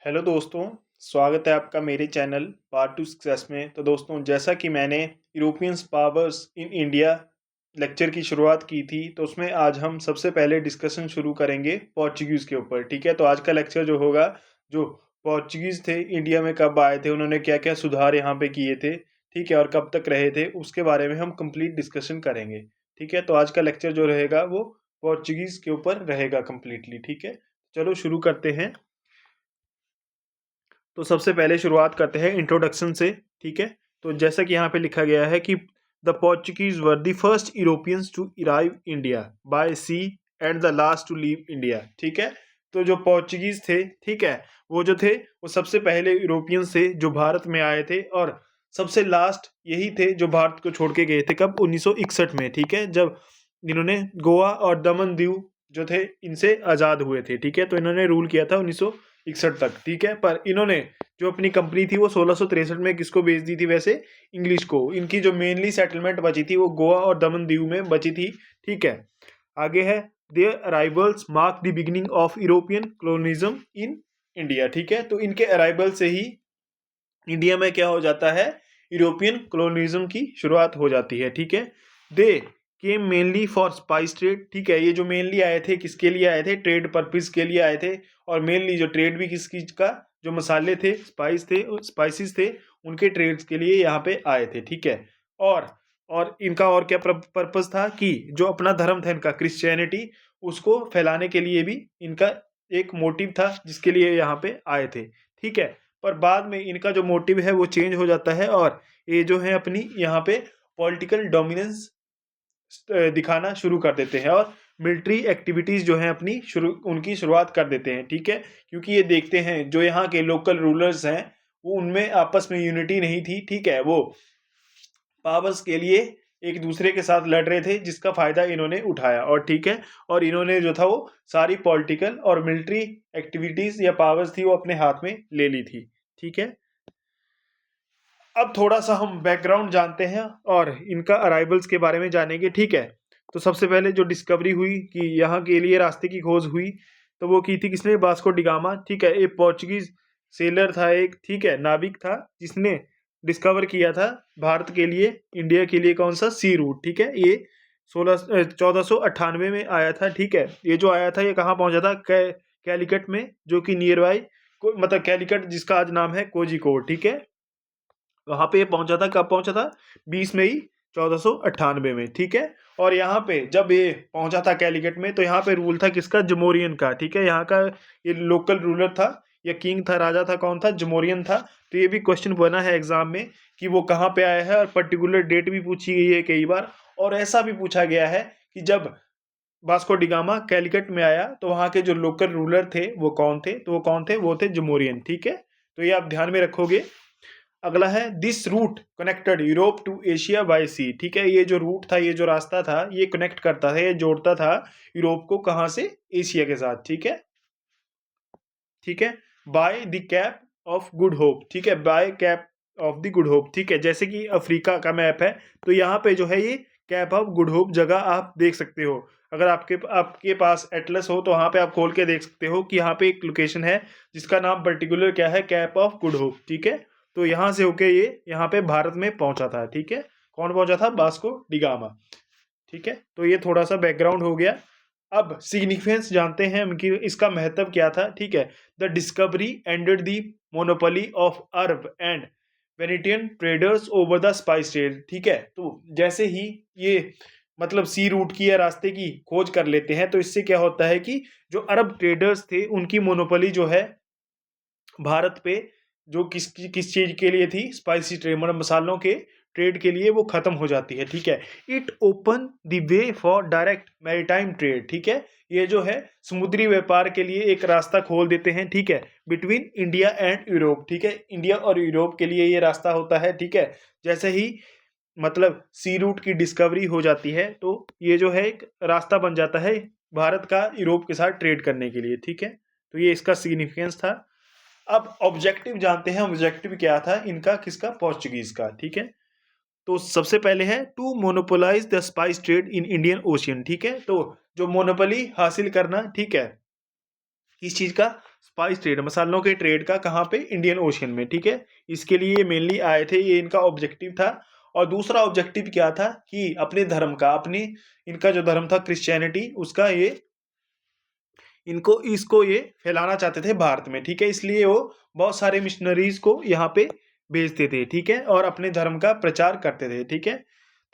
Hello दोस्तों, स्वागत है आपका मेरे चैनल पार्ट टू सक्सेस में। तो दोस्तों, जैसा कि मैंने Europeans powers in India lecture की शुरुआत की थी, तो उसमें आज हम सबसे पहले डिस्कशन शुरू करेंगे पोर्चुगीज़ के ऊपर। ठीक है, तो आज का लेक्चर जो होगा, जो पोर्चुगीज़ थे इंडिया में कब आए थे, उन्होंने क्या क्या सुधार यहाँ पे किए थे, ठीक है, और कब तक रहे थे, उसके बारे में हम कंप्लीट डिस्कशन करेंगे। ठीक है, तो आज का लेक्चर जो रहेगा वो पोर्चुगीज़ के ऊपर रहेगा कम्प्लीटली। ठीक है, चलो शुरू करते हैं। तो सबसे पहले शुरुआत करते हैं इंट्रोडक्शन से। ठीक है, तो जैसा कि यहाँ पे लिखा गया है कि the Portuguese were the first Europeans to arrive India by sea and the last to leave India. ठीक है, तो जो पोर्चुगीज थे, ठीक है, वो जो थे वो सबसे पहले यूरोपियंस थे जो भारत में आए थे, और सबसे लास्ट यही थे जो भारत को छोड़ के गए थे। कब? 1961 में। ठीक है, जब इन्होंने गोवा और दमन दीव जो थे इनसे आज़ाद हुए थे। ठीक है, तो इन्होंने रूल किया था 1961 तक। ठीक है, पर इन्होंने जो अपनी कंपनी थी वो 1663 में किसको बेच दी थी? वैसे इंग्लिश को। इनकी जो मेनली सेटलमेंट बची थी वो गोवा और दमन दीव में बची थी। ठीक है, आगे है their arrivals mark the beginning of European colonialism in India. ठीक है, तो इनके अराइवल से ही इंडिया में क्या हो जाता है? यूरोपियन कॉलोनिज्म की शुरुआत हो जाती है। ठीक है, दे केम मेनली फॉर स्पाइस ट्रेड। ठीक है, ये जो मेनली आए थे किसके लिए आए थे? ट्रेड पर्पज के लिए आए थे। और मेनली जो ट्रेड भी किस चीज का? जो मसाले थे, स्पाइसेस थे, उनके ट्रेड्स के लिए यहाँ पे आए थे। ठीक है, और इनका और क्या पर्पज था कि जो अपना धर्म था इनका क्रिश्चियनिटी, उसको फैलाने के लिए भी इनका एक मोटिव था जिसके लिए यहाँ पे आए थे। ठीक है, पर बाद में इनका जो मोटिव है वो चेंज हो जाता है, और ये जो है अपनी यहाँ पे पॉलिटिकल डोमिनेंस दिखाना शुरू कर देते हैं, और मिलिट्री एक्टिविटीज़ जो हैं अपनी उनकी शुरुआत कर देते हैं। ठीक है, क्योंकि ये देखते हैं जो यहाँ के लोकल रूलर्स हैं वो उनमें आपस में यूनिटी नहीं थी। ठीक है, वो पावर्स के लिए एक दूसरे के साथ लड़ रहे थे, जिसका फायदा इन्होंने उठाया। और ठीक है, और इन्होंने जो था वो सारी पॉलिटिकल और मिलिट्री एक्टिविटीज़ या पावर्स थी वो अपने हाथ में ले ली थी। ठीक है, अब थोड़ा सा हम बैकग्राउंड जानते हैं और इनका अराइवल्स के बारे में जानेंगे। ठीक है, तो सबसे पहले जो डिस्कवरी हुई कि यहाँ के लिए रास्ते की खोज हुई, तो वो की थी किसने? Vasco da Gama. ठीक है, एक पोर्चुगीज सेलर था एक, ठीक है, नाविक था, जिसने डिस्कवर किया था भारत के लिए, इंडिया के लिए कौन सा? सी रूट। ठीक है, ये 1498 में आया था। ठीक है, ये जो आया था ये कहाँ पहुंचा था? कैलिकट में, जो कि नियर बाई मतलब कैलिकट जिसका आज नाम है कोझिकोड। ठीक है, वहां पे ये पहुंचा था। कब पहुंचा था? 20 मई 1498 में। ठीक है, और यहाँ पे जब ये पहुंचा था कैलिकट में, तो यहाँ पे रूल था किसका? जमोरियन का। ठीक है, यहाँ का ये लोकल रूलर था या किंग था, राजा था, कौन था? जमोरियन था। तो ये भी क्वेश्चन बना है एग्जाम में कि वो कहाँ पे आया है, और पर्टिकुलर डेट भी पूछी गई है कई बार। और ऐसा भी पूछा गया है कि जब वास्को डिगामा कैलिकट में आया तो वहाँ के जो लोकल रूलर थे वो कौन थे? तो वो कौन थे? वो थे जमोरियन। ठीक है, तो ये आप ध्यान में रखोगे। अगला है this route connected Europe to Asia by sea. ठीक है, ये जो रूट था, ये जो रास्ता था, ये कनेक्ट करता था, ये जोड़ता था यूरोप को कहाँ से? एशिया के साथ। ठीक है, ठीक है, by the Cape of Good Hope. ठीक है, by Cape of the Good Hope. ठीक है, जैसे कि अफ्रीका का मैप है, तो यहाँ पे जो है ये कैप ऑफ गुड होप जगह आप देख सकते हो। अगर आपके पास एटलस हो तो वहाँ पे आप खोल के देख सकते हो कि यहाँ पे एक लोकेशन है जिसका नाम पर्टिकुलर क्या है? Cap of Good Hope. ठीक है, तो यहाँ से होके ये यहाँ पे भारत में पहुंचा था। ठीक है, कौन पहुंचा था? Vasco da Gama. ठीक है, तो ये थोड़ा सा बैकग्राउंड हो गया। अब सिग्निफिकेंस जानते हैं उनकी, इसका महत्व क्या था। ठीक है, the discovery ended the monopoly of Arab and Venetian traders over the spice trade. ठीक है, तो जैसे ही ये मतलब सी रूट की या रास्ते की खोज कर लेते हैं, तो इससे क्या होता है कि जो अरब ट्रेडर्स थे उनकी मोनोपोली जो है भारत पे, जो किस चीज के लिए थी? स्पाइसी ट्रेड, मतलब मसालों के ट्रेड के लिए, वो खत्म हो जाती है। ठीक है, it open the way for direct maritime trade. ठीक है, ये जो है समुद्री व्यापार के लिए एक रास्ता खोल देते हैं। ठीक है, बिटवीन इंडिया एंड यूरोप। ठीक है, इंडिया और यूरोप के लिए ये रास्ता होता है। ठीक है, जैसे ही मतलब सी रूट की डिस्कवरी हो जाती है, तो ये जो है एक रास्ता बन जाता है भारत का यूरोप के साथ ट्रेड करने के लिए। ठीक है, तो ये इसका सिग्निफिकेंस था। अब ऑब्जेक्टिव जानते हैं, ऑब्जेक्टिव क्या था इनका? किसका? पोर्चुगीज का। ठीक है, तो सबसे पहले है to monopolise the spice trade in Indian Ocean. ठीक है, तो जो मोनोपोली हासिल करना, ठीक है, किस चीज़ का? स्पाइस ट्रेड, मसालों के ट्रेड का। कहाँ पे? इंडियन ओशियन में, ठीक है। इसके लिए ये मेनली आए थे, ये इनका ऑब्जेक्टिव था। और दूसरा ऑब्जेक्टिव क्या था कि अपने धर्म का, अपनी इनका जो धर्म था क्रिश्चियनिटी, उसका ये इसको ये फैलाना चाहते थे भारत में, ठीक है। इसलिए वो बहुत सारे मिशनरीज को यहाँ पे भेजते थे, ठीक है, और अपने धर्म का प्रचार करते थे, ठीक है।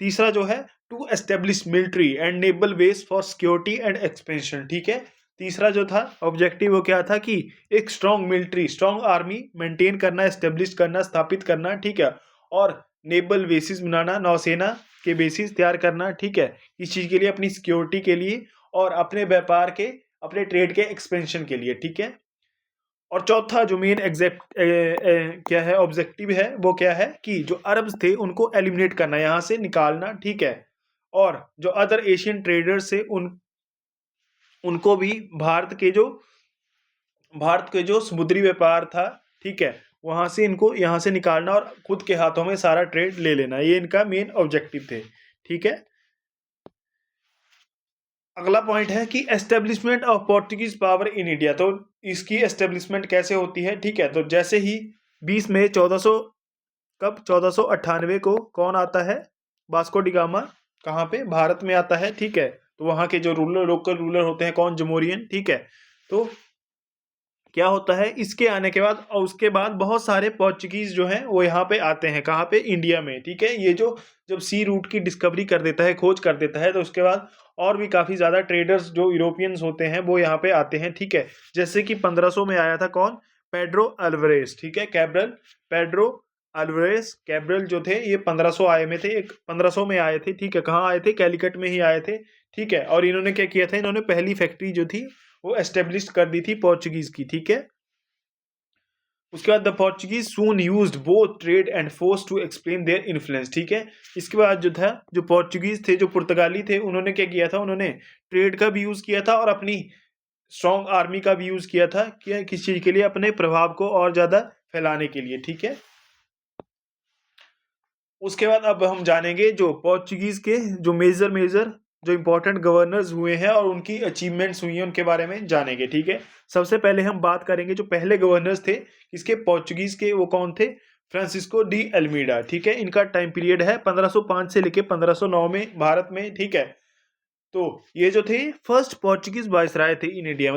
तीसरा जो है, to establish military and naval base for security and expansion, ठीक है। तीसरा जो था ऑब्जेक्टिव, वो क्या था कि एक strong military, strong army maintain करना, एस्टेब्लिश करना, स्थापित करना, ठीक है। और नेवल बेसिस बनाना, नौसेना के बेसिस तैयार करना, ठीक है। इस चीज के लिए, अपनी सिक्योरिटी के लिए और अपने व्यापार के, अपने ट्रेड के एक्सपेंशन के लिए, ठीक है। और चौथा जो मेन एग्जैक्ट क्या है, ऑब्जेक्टिव है, वो क्या है कि जो अरब्स थे उनको एलिमिनेट करना, यहाँ से निकालना, ठीक है। और जो अदर एशियन ट्रेडर्स से उनको भी भारत के जो समुद्री व्यापार था, ठीक है, वहां से इनको यहाँ से निकालना और खुद के हाथों में सारा ट्रेड ले लेना, ये इनका मेन ऑब्जेक्टिव थे, ठीक है। अगला पॉइंट है कि establishment of Portuguese power in India. तो इसकी एस्टेब्लिशमेंट कैसे होती है, ठीक है। तो जैसे ही 20 मई 1400, कब? 1498 को कौन आता है? Vasco D gamma. कहाँ पे? भारत में आता है, ठीक है। तो वहाँ के जो लोकल रूलर होते हैं कौन? जमोरियन, ठीक है। तो क्या होता है इसके आने के बाद, और उसके बाद बहुत सारे पोर्चुगीज जो हैं वो यहाँ पे आते हैं। कहाँ पे? इंडिया में, ठीक है। ये जो जब सी रूट की डिस्कवरी कर देता है, खोज कर देता है, तो उसके बाद और भी काफी ज्यादा ट्रेडर्स जो यूरोपियंस होते हैं वो यहाँ पे आते हैं, ठीक है। जैसे कि 1500 में आया था कौन? पेड्रो अल्वारेस, ठीक है। पेड्रो अल्वारेस कैब्रल जो थे, ये 1500 आए में थे, एक 1500 में आए थे, ठीक है। कहाँ आए थे? कैलिकट में ही आए थे, ठीक है। और इन्होंने क्या किया था? इन्होंने पहली फैक्ट्री जो थी वो एस्टेब्लिश कर दी थी पोर्चुगीज की, ठीक है। उसके बाद the Portuguese soon used both trade and force to explain their influence, ठीक है। इसके बाद जो था, जो पोर्चुगीज थे, जो पुर्तगाली थे, उन्होंने क्या किया था? उन्होंने ट्रेड का भी यूज किया था और अपनी स्ट्रॉन्ग आर्मी का भी यूज किया था, कि किस चीज के लिए? अपने प्रभाव को और ज्यादा फैलाने के लिए, ठीक है। उसके बाद अब हम जानेंगे जो पोर्चुगीज के जो मेजर जो इंपॉर्टेंट गवर्नर्स हुए हैं और उनकी अचीवमेंट्स हुई हैं, उनके बारे में जानेंगे, ठीक है। सबसे पहले हम बात करेंगे जो पहले गवर्नर्स थे इसके पोर्चुगीज के, वो कौन थे? फ्रांसिस्को डी अल्मीडा, ठीक है। इनका टाइम पीरियड है 1505 से लेके 1509 में भारत में, ठीक है। तो ये जो थे फर्स्ट पोर्चुगीज वायसराय थे इन इंडिया,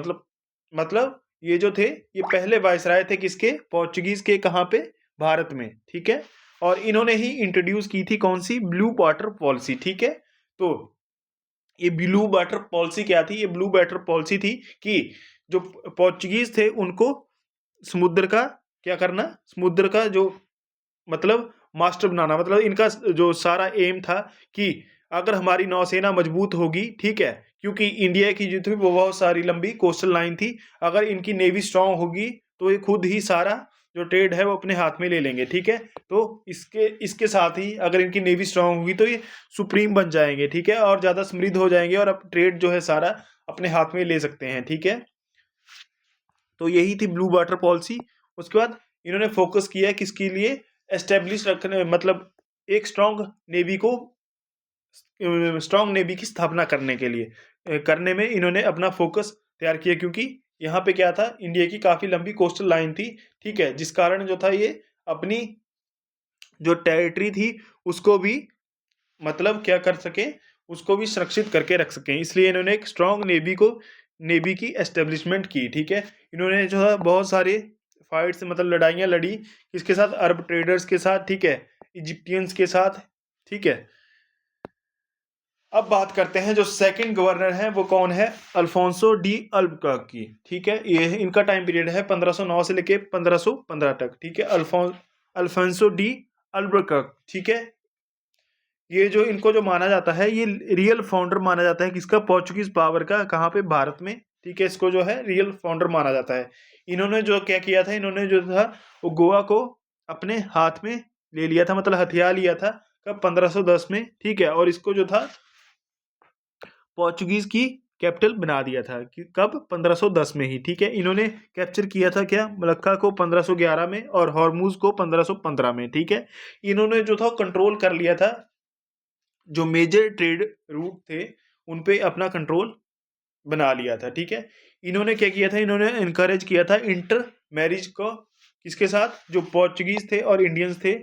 मतलब ये जो थे ये पहले वायसराय थे किसके? पोर्चुगीज के। कहाँ पे? भारत में, ठीक है। और इन्होंने ही इंट्रोड्यूस की थी कौन सी? ब्लू वाटर पॉलिसी, ठीक है। तो ये ब्लू वाटर पॉलिसी क्या थी? ये ब्लू वाटर पॉलिसी थी कि जो पोर्चुगीज थे उनको समुद्र का क्या करना? समुद्र का जो मतलब मास्टर बनाना, मतलब इनका जो सारा एम था कि अगर हमारी नौसेना मजबूत होगी, ठीक है, क्योंकि इंडिया की जो थी वो बहुत सारी लंबी कोस्टल लाइन थी, अगर इनकी नेवी स्ट्रांग होगी तो ये खुद ही सारा जो ट्रेड है वो अपने हाथ में ले लेंगे, ठीक है। तो इसके साथ ही अगर इनकी नेवी स्ट्रांग होगी तो ये सुप्रीम बन जाएंगे, ठीक है, और ज़्यादा समृद्ध हो जाएंगे और अब ट्रेड जो है सारा अपने हाथ में ले सकते हैं, ठीक है। तो यही थी ब्लू वाटर पॉलिसी। उसके बाद इन्होंने फोकस किया किसके लिए? एस्टेब्लिश रखने, मतलब एक स्ट्रांग नेवी की स्थापना करने के लिए, करने में इन्होंने अपना फोकस तैयार किया, क्योंकि यहाँ पे क्या था? इंडिया की काफी लंबी कोस्टल लाइन थी, ठीक है, जिस कारण जो था ये अपनी जो टेरिटरी थी उसको भी मतलब क्या कर सके? उसको भी सुरक्षित करके रख सकें, इसलिए इन्होंने एक स्ट्रांग नेवी की एस्टेब्लिशमेंट की, ठीक है। इन्होंने जो है बहुत सारे फाइट्स, मतलब लड़ाइयाँ लड़ी, किसके साथ? अरब ट्रेडर्स के साथ, ठीक है, इजिप्टियंस के साथ, ठीक है। अब बात करते हैं जो सेकंड गवर्नर है वो कौन है? अल्फोंसो डी अल्बुकर्क की, ठीक है। ये इनका टाइम पीरियड है 1509 से लेके 1515 तक, ठीक है। अल्फोंसो डी अल्बुकर्क, ठीक है। ये जो इनको जो माना जाता है, ये रियल फाउंडर माना जाता है किसका? पोर्चुगीज पावर का। कहाँ पे? भारत में, ठीक है। इसको जो है रियल फाउंडर माना जाता है। इन्होंने जो क्या किया था, इन्होंने जो था वो गोवा को अपने हाथ में ले लिया था, मतलब हथियार लिया था, कब? 1510 में, ठीक है। और इसको जो था पोर्चुगीज की कैपिटल बना दिया था कि कब? 1510 में ही, ठीक है। इन्होंने कैप्चर किया था क्या? मलक्का को 1511 में और हॉर्मुज को 1515 में, ठीक है। इन्होंने जो था कंट्रोल कर लिया था, जो मेजर ट्रेड रूट थे उन पे अपना कंट्रोल बना लिया था, ठीक है। इन्होंने क्या किया था, इन्होंने इनकरेज किया था इंटर मैरिज को, किसके साथ, जो पोर्चुगीज थे और इंडियंस थे।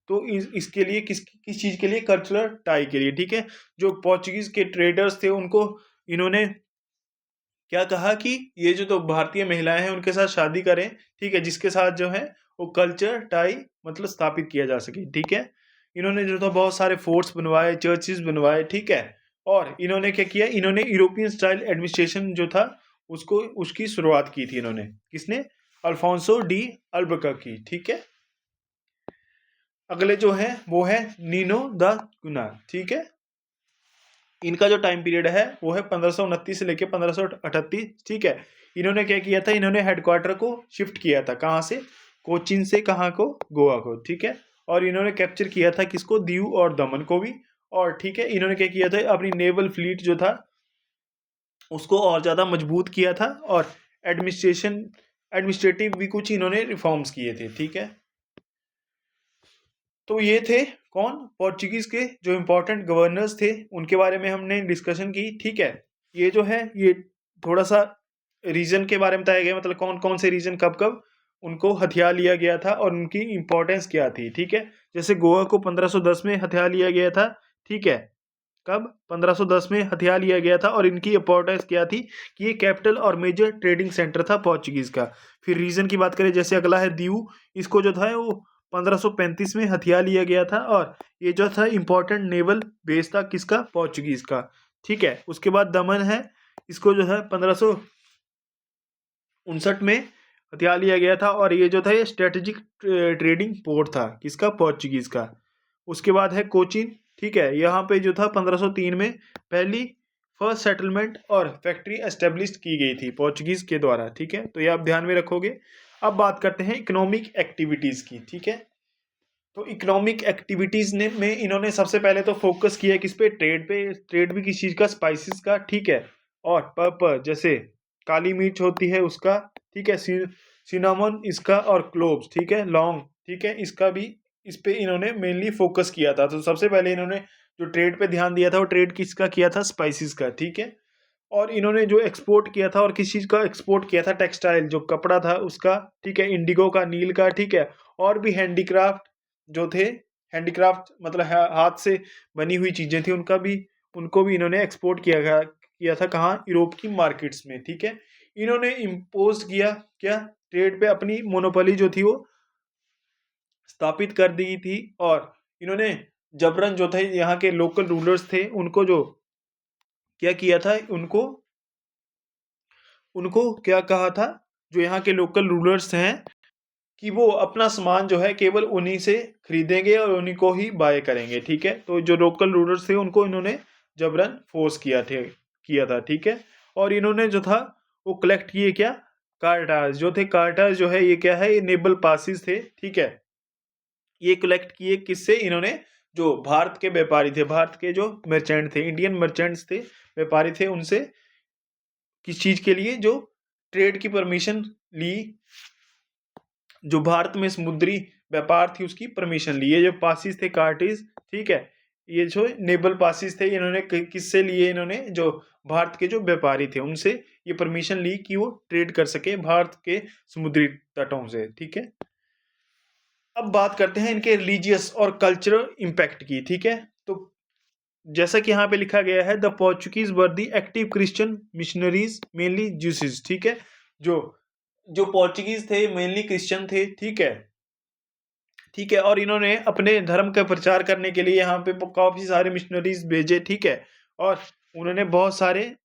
तो इसके लिए किस चीज के लिए, कल्चरल टाई के लिए, ठीक है। जो पोर्चुगीज के ट्रेडर्स थे उनको इन्होंने क्या कहा कि ये जो तो भारतीय महिलाएं हैं उनके साथ शादी करें, ठीक है, जिसके साथ जो है वो कल्चर टाई मतलब स्थापित किया जा सके, ठीक है। इन्होंने जो था बहुत सारे फोर्ट्स बनवाए, चर्चेस बनवाए, ठीक है। और इन्होंने क्या किया, इन्होंने यूरोपियन स्टाइल एडमिनिस्ट्रेशन जो था उसको उसकी शुरुआत की थी इन्होंने, किसने, अल्फोंसो डी अल्बुकर्क, ठीक है। अगले जो है वो है नीनो द कुना, ठीक है। इनका जो टाइम पीरियड है वो है 1529 से लेकर 1538, ठीक है। इन्होंने क्या किया था, इन्होंने हेडक्वार्टर को शिफ्ट किया था, कहाँ से, कोचीन से, कहाँ को, गोवा को, ठीक है। और इन्होंने कैप्चर किया था किसको, दीव और दमन को भी। और ठीक है, इन्होंने क्या किया था, अपनी नेवल फ्लीट जो था उसको और ज़्यादा मजबूत किया था। और एडमिनिस्ट्रेटिव भी कुछ इन्होंने रिफॉर्म्स किए थे, ठीक है। तो ये थे कौन, पोर्चुगीज के जो इम्पोर्टेंट गवर्नर्स थे, उनके बारे में हमने डिस्कशन की, ठीक है। ये जो है ये थोड़ा सा रीजन के बारे में बताया गया, मतलब कौन कौन से रीजन कब कब उनको हथिया लिया गया था और उनकी इंपॉर्टेंस क्या थी, ठीक है। जैसे गोवा को 1510 में हथिया लिया गया था, ठीक है। कब, 1510 में हथिया लिया गया था। और इनकी इंपॉर्टेंस क्या थी कि ये कैपिटल और मेजर ट्रेडिंग सेंटर था पोर्चुगीज का। फिर रीजन की बात करें, जैसे अगला है दीव, इसको जो था वो 1535 में हथिया लिया गया था। और ये जो था इंपॉर्टेंट नेवल बेस था किसका, पोर्चुगीज का, ठीक है। उसके बाद दमन है, इसको जो है 1559 में हथिया लिया गया था। और ये जो था ये स्ट्रेटेजिक ट्रेडिंग पोर्ट था किसका, पोर्चुगीज का। उसके बाद है कोचीन, ठीक है। यहाँ पे जो था 1503 में पहली फर्स्ट सेटलमेंट और फैक्ट्री एस्टेब्लिश की गई थी पोर्चुगीज के द्वारा, ठीक है। तो ये आप ध्यान में रखोगे। अब बात करते हैं इकोनॉमिक एक्टिविटीज की, ठीक है। तो इकोनॉमिक एक्टिविटीज ने में इन्होंने सबसे पहले तो फोकस किया किस पे, ट्रेड पे। ट्रेड भी किस चीज का, स्पाइसेस का, ठीक है। और पर्पल जैसे काली मिर्च होती है उसका, ठीक है, सिनामन इसका, और क्लोव्स, ठीक है, लौंग, ठीक है, इसका भी, इस पे इन्होंने मेनली फोकस किया था। तो सबसे पहले इन्होंने जो ट्रेड पे ध्यान दिया था वो ट्रेड किसका किया था, स्पाइसेस का, ठीक है। और इन्होंने जो एक्सपोर्ट किया था, और किस चीज़ का एक्सपोर्ट किया था, टेक्सटाइल जो कपड़ा था उसका, ठीक है, इंडिगो का, नील का, ठीक है। और भी हैंडीक्राफ्ट जो थे, हैंडीक्राफ्ट मतलब हाथ से बनी हुई चीज़ें थी, उनको भी इन्होंने एक्सपोर्ट किया था कहाँ, यूरोप की मार्केट्स में, ठीक है। इन्होंने इम्पोज किया क्या, ट्रेड पे अपनी मोनोपोली जो थी वो स्थापित कर दी थी। और इन्होंने जबरन जो थे यहाँ के लोकल रूलर्स थे उनको जो क्या किया था, उनको उनको क्या कहा था, जो यहाँ के लोकल रूलर्स हैं, कि वो अपना सामान जो है केवल उन्हीं से खरीदेंगे और उन्हीं को ही बाय करेंगे, ठीक है। तो जो लोकल रूलर्स थे उनको इन्होंने जबरन फोर्स किया था, ठीक है। और इन्होंने जो था वो कलेक्ट किए क्या, कार्टाज जो थे, कार्टाज जो है ये क्या है, ये नेबल पासिस थे, ठीक है। ये कलेक्ट किए किससे, इन्होंने जो भारत के व्यापारी थे, भारत के जो मर्चेंट थे, इंडियन मर्चेंट्स थे, व्यापारी थे, उनसे किस चीज के लिए, जो ट्रेड की परमिशन ली, जो भारत में समुद्री व्यापार थी उसकी परमिशन ली। ये जो पासिस थे कार्टिज, ठीक है, ये जो नेबल पासिस थे, इन्होंने किससे लिए, इन्होंने जो भारत के जो व्यापारी थे उनसे ये परमिशन ली कि वो ट्रेड कर सके भारत के समुद्री तटों से, ठीक है। अब बात करते हैं इनके रिलीजियस और कल्चरल इम्पैक्ट की, ठीक है। तो जैसा कि यहाँ पे लिखा गया है, the Portuguese were the active Christian missionaries mainly ज्यूसिस, ठीक है। जो जो पोर्चुगीज थे मेनली क्रिश्चियन थे, ठीक है, ठीक है। और इन्होंने अपने धर्म का प्रचार करने के लिए यहाँ पे काफी सारे मिशनरीज भेजे, ठीक है। और उन्होंने बहुत सारे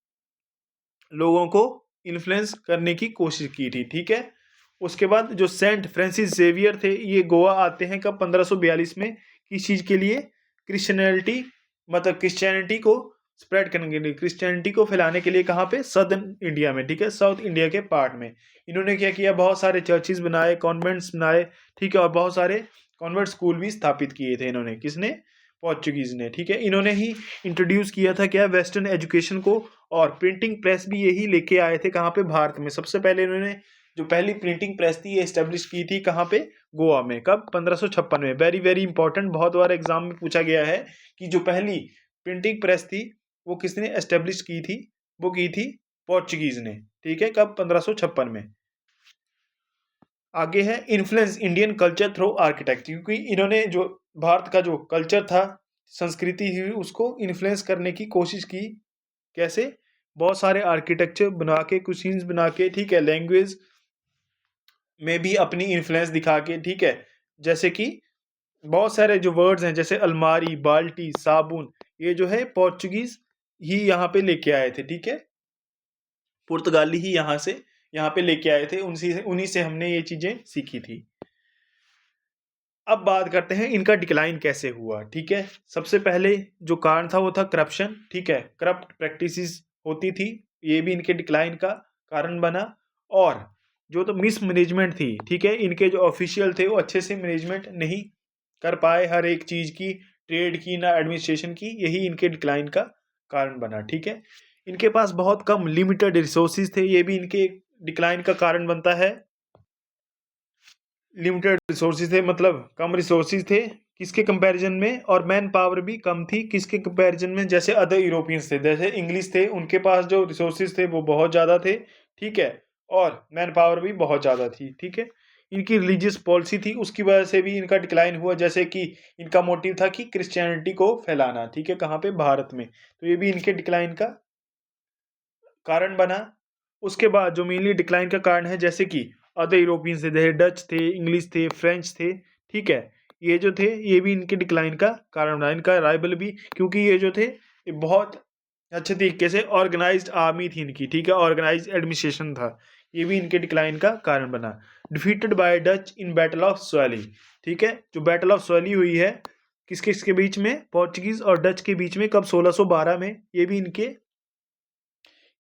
लोगों को इन्फ्लुएंस करने की कोशिश की थी, ठीक है। उसके बाद जो सेंट फ्रांसिस जेवियर थे, ये गोवा आते हैं कब, 1542 में, किस चीज़ के लिए, क्रिश्चियनिटी मतलब क्रिश्चियनिटी को स्प्रेड करने के लिए, क्रिश्चियनिटी को फैलाने के लिए, कहाँ पे, सदर्न इंडिया में, ठीक है, साउथ इंडिया के पार्ट में। इन्होंने क्या किया, बहुत सारे चर्चेज बनाए, कॉन्वेंट्स बनाए, ठीक है। और बहुत सारे कॉन्वेंट स्कूल भी स्थापित किए थे इन्होंने, किसने, पोर्चुगीज ने, ठीक है। इन्होंने ही इंट्रोड्यूस किया था क्या, वेस्टर्न एजुकेशन को। और प्रिंटिंग प्रेस भी यही लेके आए थे कहाँ पे, भारत में। सबसे पहले इन्होंने जो पहली प्रिंटिंग प्रेस थी ये एस्टेब्लिश की थी कहाँ पे, गोवा में, कब, 1556 में। वेरी वेरी इंपॉर्टेंट, बहुत बार एग्जाम में पूछा गया है कि जो पहली प्रिंटिंग प्रेस थी वो किसने एस्टेब्लिश की थी, वो की थी पोर्चुगीज ने, ठीक है, कब? 1556 में। आगे है influence Indian culture through architect, क्योंकि इन्होंने जो भारत का जो कल्चर था, संस्कृति हुई, उसको इन्फ्लुएंस करने की कोशिश की। कैसे? बहुत सारे आर्किटेक्चर बना के, कुशीन्स बना के, ठीक है, लैंग्वेज में भी अपनी इन्फ्लुएंस दिखा के, ठीक है, जैसे कि बहुत सारे जो वर्ड्स हैं जैसे अलमारी, बाल्टी, साबुन, ये जो है पोर्चुगीज ही यहाँ पे लेके आए थे, ठीक है, पुर्तगाली ही यहाँ पे लेके आए थे, उन्हीं से हमने ये चीजें सीखी थी। अब बात करते हैं इनका डिक्लाइन कैसे हुआ, ठीक है। सबसे पहले जो कारण था वो था करप्शन, ठीक है, करप्ट प्रैक्टिसेस होती थी, ये भी इनके डिक्लाइन का कारण बना। और जो तो मिस मैनेजमेंट थी, ठीक है, इनके जो ऑफिशियल थे वो अच्छे से मैनेजमेंट नहीं कर पाए हर एक चीज की, ट्रेड की ना एडमिनिस्ट्रेशन की, यही इनके डिक्लाइन का कारण बना, ठीक है। इनके पास बहुत कम लिमिटेड रिसोर्सेज थे, ये भी इनके डिक्लाइन का कारण बनता है। लिमिटेड रिसोर्सेज थे मतलब कम रिसोर्सेज थे किसके कंपैरिजन में, और मैन पावर भी कम थी किसके कंपैरिजन में, जैसे अदर यूरोपियंस थे, जैसे इंग्लिश थे, उनके पास जो रिसोर्सेज थे वो बहुत ज़्यादा थे, ठीक है, और मैन पावर भी बहुत ज़्यादा थी, ठीक है। इनकी रिलीजियस पॉलिसी थी, उसकी वजह से भी इनका डिक्लाइन हुआ, जैसे कि इनका मोटिव था कि क्रिश्चियनिटी को फैलाना, ठीक है, कहाँ पे? भारत में, तो ये भी इनके डिक्लाइन का कारण बना। उसके बाद जो मेनली डिक्लाइन का कारण है, जैसे कि अदर यूरोपियंस थे, डच थे, इंग्लिश थे, फ्रेंच थे, ठीक है, ये जो थे ये भी इनके डिक्लाइन का कारण बना। इनका राइवल भी, क्योंकि ये जो थे ये बहुत अच्छे तरीके से ऑर्गेनाइज्ड आर्मी थी इनकी, ठीक है, ऑर्गेनाइज्ड एडमिनिस्ट्रेशन था, ये भी इनके डिक्लाइन का कारण बना। Defeated by Dutch in battle of सोली, ठीक है, जो बैटल ऑफ सोली हुई है किसके किसके बीच में? पोर्चुगीज और डच के बीच में, कब? 1612 में, ये भी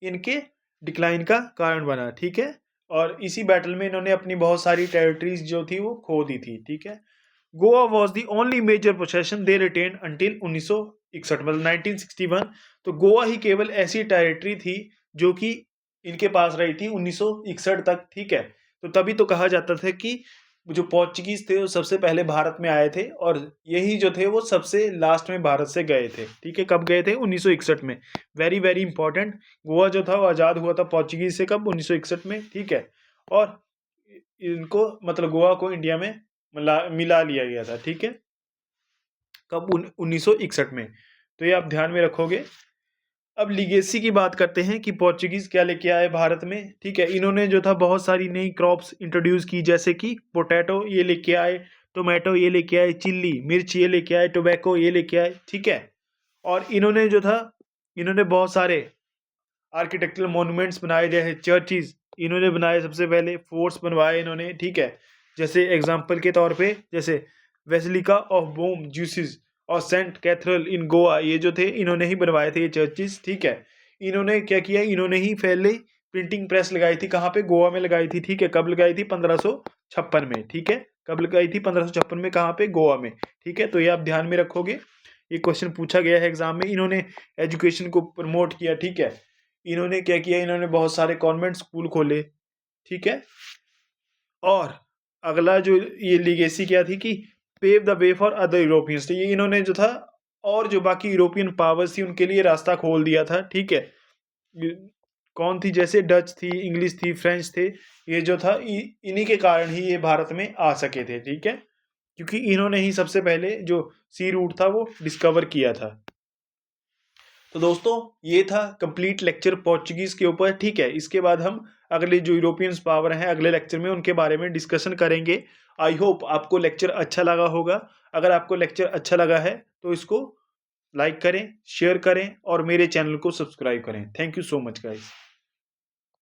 इनके डिक्लाइन का कारण बना, ठीक है। और इसी बैटल में इन्होंने अपनी बहुत सारी टेरिटरीज जो थी वो खो दी थी, ठीक है। Goa was the only major possession they retain until 1961, मतलब 1961, तो गोवा ही केवल ऐसी टेरिटरी थी जो कि इनके पास रही थी 1961 तक, ठीक है। तो तभी तो कहा जाता था कि जो पोर्चुगीज थे वो सबसे पहले भारत में आए थे, और यही जो थे वो सबसे लास्ट में भारत से गए थे, ठीक है। कब गए थे? 1961 में। वेरी वेरी इंपॉर्टेंट, गोवा जो था वो आज़ाद हुआ था पोर्चुगीज से, कब? 1961 में, ठीक है। और इनको मतलब गोवा को इंडिया में मिला लिया गया था, ठीक है, कब? 1961 में। तो ये आप ध्यान में रखोगे। अब लीगेसी की बात करते हैं कि पोर्चुगीज क्या लेके आए भारत में, ठीक है। इन्होंने जो था बहुत सारी नई क्रॉप्स इंट्रोड्यूस की, जैसे कि पोटैटो ये लेके आए, टोमेटो ये लेके आए, चिल्ली मिर्च ये लेके आए, टोबैको ये लेके आए, ठीक है। और इन्होंने जो था इन्होंने बहुत सारे आर्किटेक्चरल मॉन्यूमेंट्स बनाए, जैसे चर्चिज इन्होंने बनाए, सबसे पहले फोर्ट्स बनवाए इन्होंने, ठीक है। जैसे एग्जाम्पल के तौर पे जैसे बेसिलिका ऑफ बोम ज्यूसिस और सेंट कैथेड्रल इन गोवा, ये जो थे इन्होंने ही बनवाए थे ये चर्चिज, ठीक है। इन्होंने क्या किया? इन्होंने ही पहले प्रिंटिंग प्रेस लगाई थी, कहाँ पे? गोवा में लगाई थी, ठीक है। कब लगाई थी? 1556 में, ठीक है। कब लगाई थी? 1556 में, कहाँ पे? गोवा में, ठीक है। तो ये आप ध्यान में रखोगे, ये क्वेश्चन पूछा गया है एग्जाम में। इन्होंने एजुकेशन को प्रमोट किया, ठीक है। इन्होंने क्या किया? इन्होंने बहुत सारे कॉन्वेंट स्कूल खोले, ठीक है। और अगला जो ये लीगेसी क्या थी कि pave the way for other Europeans, तो ये इन्होंने जो था और जो बाकी यूरोपियन पावर्स थी उनके लिए रास्ता खोल दिया था, ठीक है। कौन थी? जैसे डच थी, इंग्लिश थी, फ्रेंच थे, ये जो था इन्हीं के कारण ही ये भारत में आ सके थे, ठीक है, क्योंकि इन्होंने ही सबसे पहले जो सी रूट था वो डिस्कवर किया था। तो दोस्तों ये था कंप्लीट लेक्चर पोर्चुगीज के ऊपर, ठीक है। इसके बाद हम अगले जो यूरोपियंस पावर हैं अगले लेक्चर में उनके बारे में डिस्कशन करेंगे। आई होप आपको लेक्चर अच्छा लगा होगा। अगर आपको लेक्चर अच्छा लगा है तो इसको लाइक करें, शेयर करें और मेरे चैनल को सब्सक्राइब करें। Thank you so much guys.